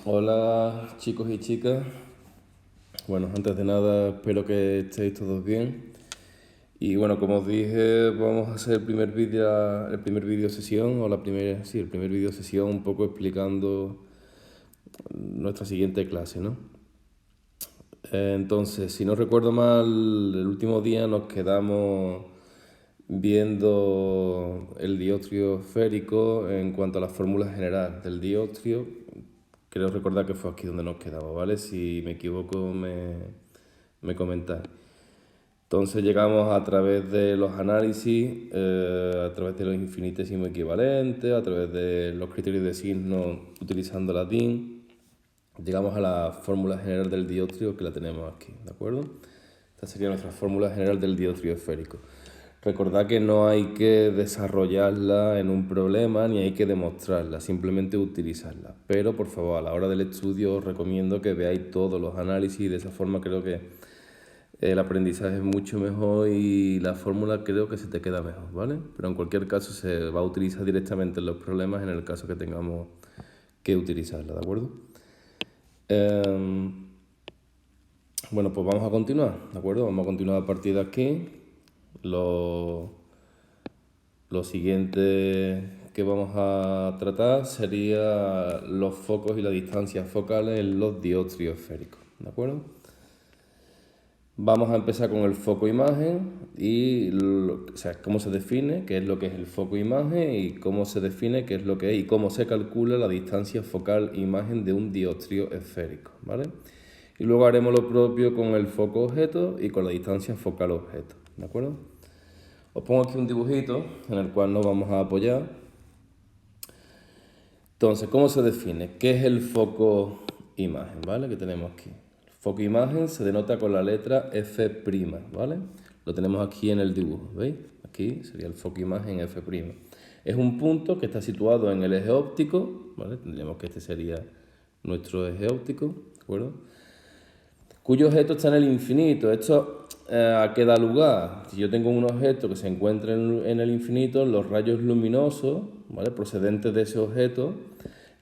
Hola chicos y chicas. Bueno, antes de nada espero que estéis todos bien. Y bueno, como os dije, vamos a hacer el primer vídeo sesión o el primer vídeo sesión un poco explicando nuestra siguiente clase, ¿no? Entonces, si no recuerdo mal, el último día nos quedamos viendo el dióxido esférico en cuanto a la fórmula general del dióxido. Creo recordar que fue aquí donde nos quedamos, ¿vale? Si me equivoco, me comentáis. Entonces llegamos a través de los análisis, a través de los infinitésimos equivalentes, a través de los criterios de signos utilizando la DIN, llegamos a la fórmula general del dióxido que la tenemos aquí, ¿de acuerdo? Esta sería nuestra fórmula general del dióxido esférico. Recordad que no hay que desarrollarla en un problema ni hay que demostrarla, simplemente utilizarla. Pero por favor, a la hora del estudio os recomiendo que veáis todos los análisis y de esa forma creo que el aprendizaje es mucho mejor y la fórmula creo que se te queda mejor, ¿vale? Pero en cualquier caso se va a utilizar directamente en los problemas en el caso que tengamos que utilizarla, ¿de acuerdo? Bueno, pues vamos a continuar, ¿de acuerdo? Vamos a continuar a partir de aquí. Lo siguiente que vamos a tratar sería los focos y las distancias focales en los dióptros esféricos, ¿de acuerdo? Vamos a empezar con el foco imagen y o sea, cómo se define, qué es lo que es el foco imagen y cómo se define qué es lo que es y cómo se calcula la distancia focal imagen de un dióptrido esférico, ¿vale? Y luego haremos lo propio con el foco objeto y con la distancia focal objeto, ¿de acuerdo? Os pongo aquí un dibujito en el cual nos vamos a apoyar. Entonces, ¿cómo se define? ¿Qué es el foco imagen? ¿Vale? Que tenemos aquí. El foco imagen se denota con la letra F', ¿vale? Lo tenemos aquí en el dibujo, ¿veis? Aquí sería el foco imagen F'. Es un punto que está situado en el eje óptico, ¿vale? Tendríamos que este sería nuestro eje óptico, ¿de acuerdo? Cuyo objeto está en el infinito. ¿Esto a qué da lugar? Si yo tengo un objeto que se encuentra en el infinito, los rayos luminosos, ¿vale?, procedentes de ese objeto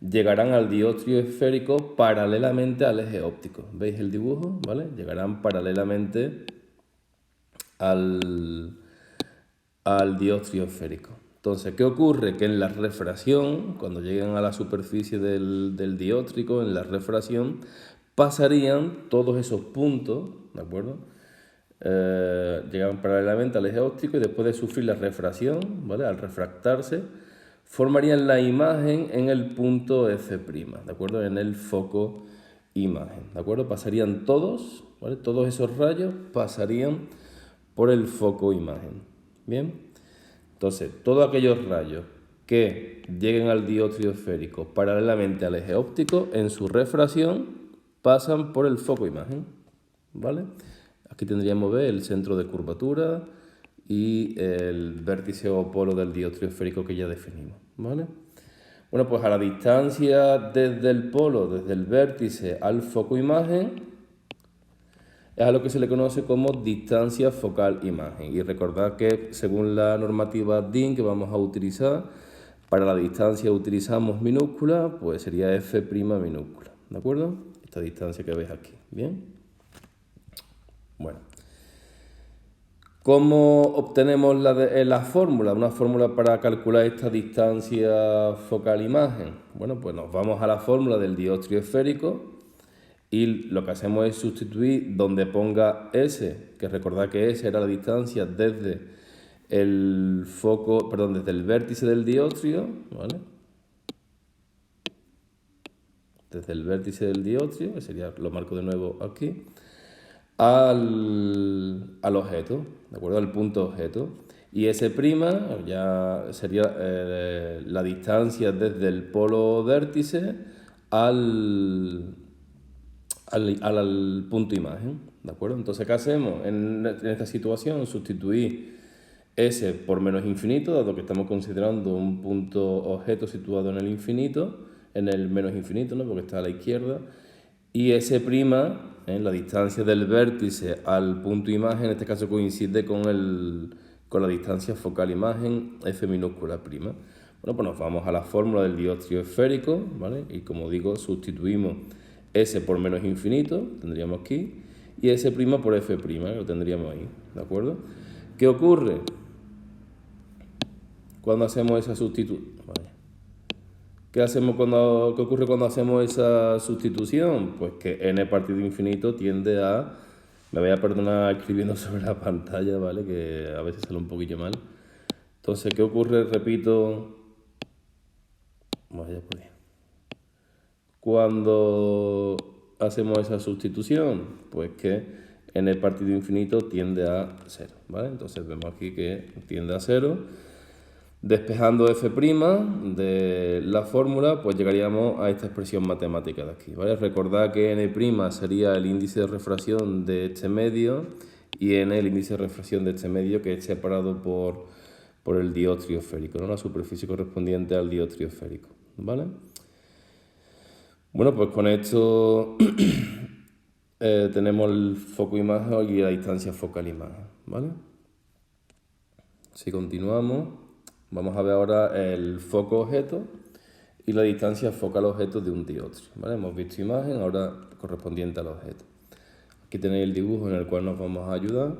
llegarán al dióptrido esférico paralelamente al eje óptico. ¿Veis el dibujo? ¿Vale? Llegarán paralelamente al dióptrido esférico. Entonces, ¿qué ocurre? Que en la refracción, cuando lleguen a la superficie del dióptrico, en la refracción, pasarían todos esos puntos, ¿de acuerdo? Llegan paralelamente al eje óptico y después de sufrir la refracción, ¿vale?, al refractarse, formarían la imagen en el punto F', ¿de acuerdo? En el foco imagen, ¿de acuerdo? Pasarían todos, ¿vale? Todos esos rayos pasarían por el foco imagen, ¿bien? Entonces, todos aquellos rayos que lleguen al dióptrido esférico paralelamente al eje óptico, en su refracción pasan por el foco imagen, ¿vale? Aquí tendríamos ver el centro de curvatura y el vértice o polo del dióptrido esférico que ya definimos, ¿vale? Bueno, pues a la distancia desde el polo, desde el vértice al foco imagen, es a lo que se le conoce como distancia focal imagen. Y recordad que según la normativa DIN que vamos a utilizar, para la distancia utilizamos minúscula, pues sería F' minúscula, ¿de acuerdo? Esta distancia que veis aquí, ¿bien? Bueno. ¿Cómo obtenemos la fórmula? Una fórmula para calcular esta distancia focal imagen. Bueno, pues nos vamos a la fórmula del dióptrido esférico y lo que hacemos es sustituir donde ponga S, que recordad que S era la distancia desde el foco, perdón, desde el vértice del dióptrido, ¿vale? Desde el vértice del dióptrido, que sería, lo marco de nuevo aquí, al objeto, ¿de acuerdo? Al punto objeto. Y S' ya sería la distancia desde el polo vértice al punto imagen, ¿de acuerdo? Entonces, ¿qué hacemos en esta situación? Sustituir S por menos infinito, dado que estamos considerando un punto objeto situado en el infinito, en el menos infinito, ¿no?, porque está a la izquierda, y S', la distancia del vértice al punto imagen, en este caso coincide con la distancia focal imagen F minúscula prima. Bueno, pues nos vamos a la fórmula del dióptrido esférico, ¿vale? Y como digo, sustituimos S por menos infinito, tendríamos aquí, y S' por F', lo tendríamos ahí, ¿de acuerdo? ¿Qué ocurre cuando hacemos esa sustitución? ¿Qué ocurre cuando hacemos esa sustitución? Pues que n partido infinito tiende a... Me voy a perdonar escribiendo sobre la pantalla, ¿vale? Que a veces sale un poquillo mal. Entonces, ¿qué ocurre? Repito... Vaya por ahí. Cuando hacemos esa sustitución, pues que n partido infinito tiende a 0, ¿vale? Entonces vemos aquí que tiende a 0. Despejando f' de la fórmula, pues llegaríamos a esta expresión matemática de aquí, ¿vale? Recordad que n' sería el índice de refracción de este medio y n el índice de refracción de este medio, que es separado por el dióptrido esférico, ¿no? La superficie correspondiente al dióptrido esférico, ¿vale? Bueno, pues con esto tenemos el foco imagen y la distancia focal imagen, ¿vale? Si continuamos, vamos a ver ahora el foco objeto y la distancia focal objeto de un dióptrido, ¿vale? Hemos visto imagen, ahora correspondiente al objeto. Aquí tenéis el dibujo en el cual nos vamos a ayudar.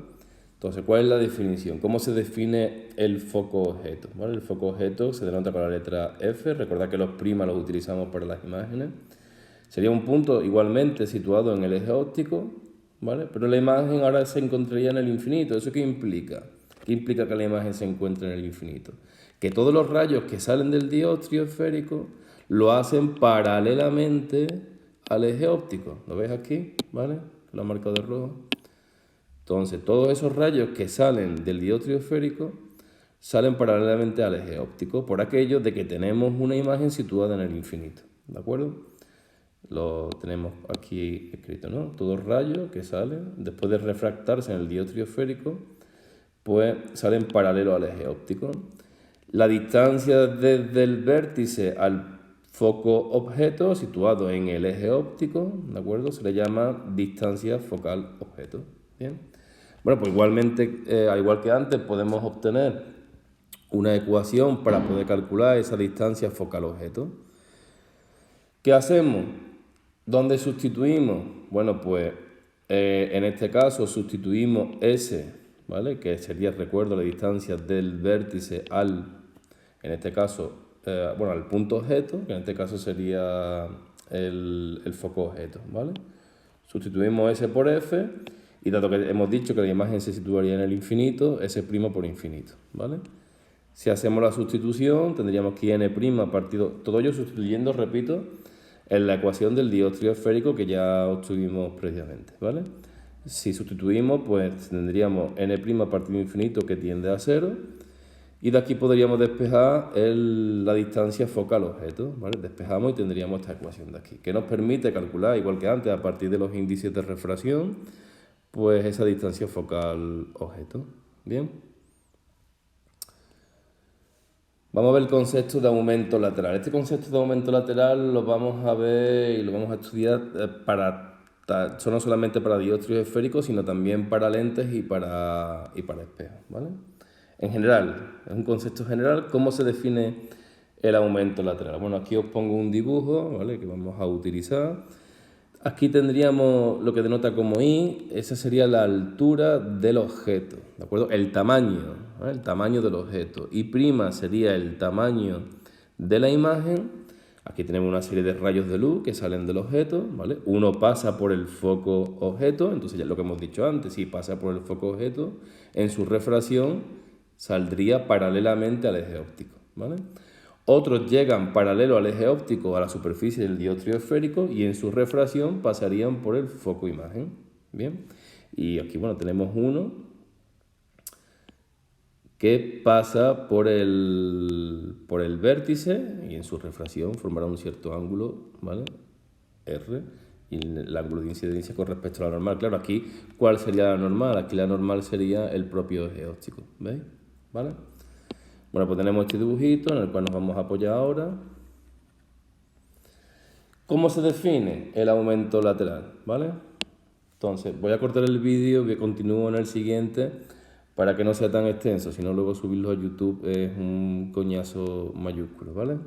Entonces, ¿cuál es la definición? ¿Cómo se define el foco objeto? ¿Vale? El foco objeto se denota con la letra F. Recordad que los primas los utilizamos para las imágenes. Sería un punto igualmente situado en el eje óptico, ¿vale? Pero la imagen ahora se encontraría en el infinito. ¿Eso qué implica? ¿Qué implica que la imagen se encuentre en el infinito? Que todos los rayos que salen del dióptrido esférico lo hacen paralelamente al eje óptico. ¿Lo ves aquí? ¿Vale? Lo he marcado de rojo. Entonces, todos esos rayos que salen del dióptrido esférico salen paralelamente al eje óptico por aquello de que tenemos una imagen situada en el infinito. ¿De acuerdo? Lo tenemos aquí escrito, ¿no? Todos rayos que salen, después de refractarse en el dióptrido esférico, pues salen paralelo al eje óptico. La distancia desde el vértice al foco objeto situado en el eje óptico, ¿de acuerdo? Se le llama distancia focal objeto. Bien. Bueno, pues igualmente, al igual que antes, podemos obtener una ecuación para poder calcular esa distancia focal objeto. ¿Qué hacemos? ¿Dónde sustituimos? Bueno, pues en este caso sustituimos S, ¿vale? Que sería, recuerdo, la distancia del vértice al, en este caso, al punto objeto, que en este caso sería el foco objeto, ¿vale? Sustituimos S por F y dado que hemos dicho que la imagen se situaría en el infinito, S' por infinito, ¿vale? Si hacemos la sustitución, tendríamos que n' partido, todo ello sustituyendo, repito, en la ecuación del dióptrido esférico que ya obtuvimos previamente, ¿vale? Si sustituimos, pues tendríamos n' partido infinito que tiende a 0 y de aquí podríamos despejar la distancia focal objeto, ¿vale? Despejamos y tendríamos esta ecuación de aquí, que nos permite calcular, igual que antes, a partir de los índices de refracción, pues esa distancia focal objeto. Bien. Vamos a ver el concepto de aumento lateral. Este concepto de aumento lateral lo vamos a ver y lo vamos a estudiar no solamente para dióptridos esféricos, sino también para lentes y para espejos, ¿vale? En general, es un concepto general. ¿Cómo se define el aumento lateral? Bueno, aquí os pongo un dibujo, ¿vale? Que vamos a utilizar. Aquí tendríamos lo que denota como I, esa sería la altura del objeto, ¿de acuerdo? El tamaño, ¿vale? El tamaño del objeto. Y' sería el tamaño de la imagen. Aquí tenemos una serie de rayos de luz que salen del objeto, ¿vale? Uno pasa por el foco objeto, entonces ya lo que hemos dicho antes, si pasa por el foco objeto, en su refracción saldría paralelamente al eje óptico, ¿vale? Otros llegan paralelo al eje óptico a la superficie del dióptrido esférico y en su refracción pasarían por el foco imagen. Bien, y aquí tenemos uno que pasa por el vértice y en su refracción formará un cierto ángulo, ¿vale? R, y el ángulo de incidencia con respecto a la normal. Claro, aquí, ¿cuál sería la normal? Aquí la normal sería el propio eje óptico, ¿veis? ¿Vale? Bueno, pues tenemos este dibujito en el cual nos vamos a apoyar ahora. ¿Cómo se define el aumento lateral? ¿Vale? Entonces, voy a cortar el vídeo y continúo en el siguiente para que no sea tan extenso, si no luego subirlo a YouTube es un coñazo mayúsculo, ¿vale?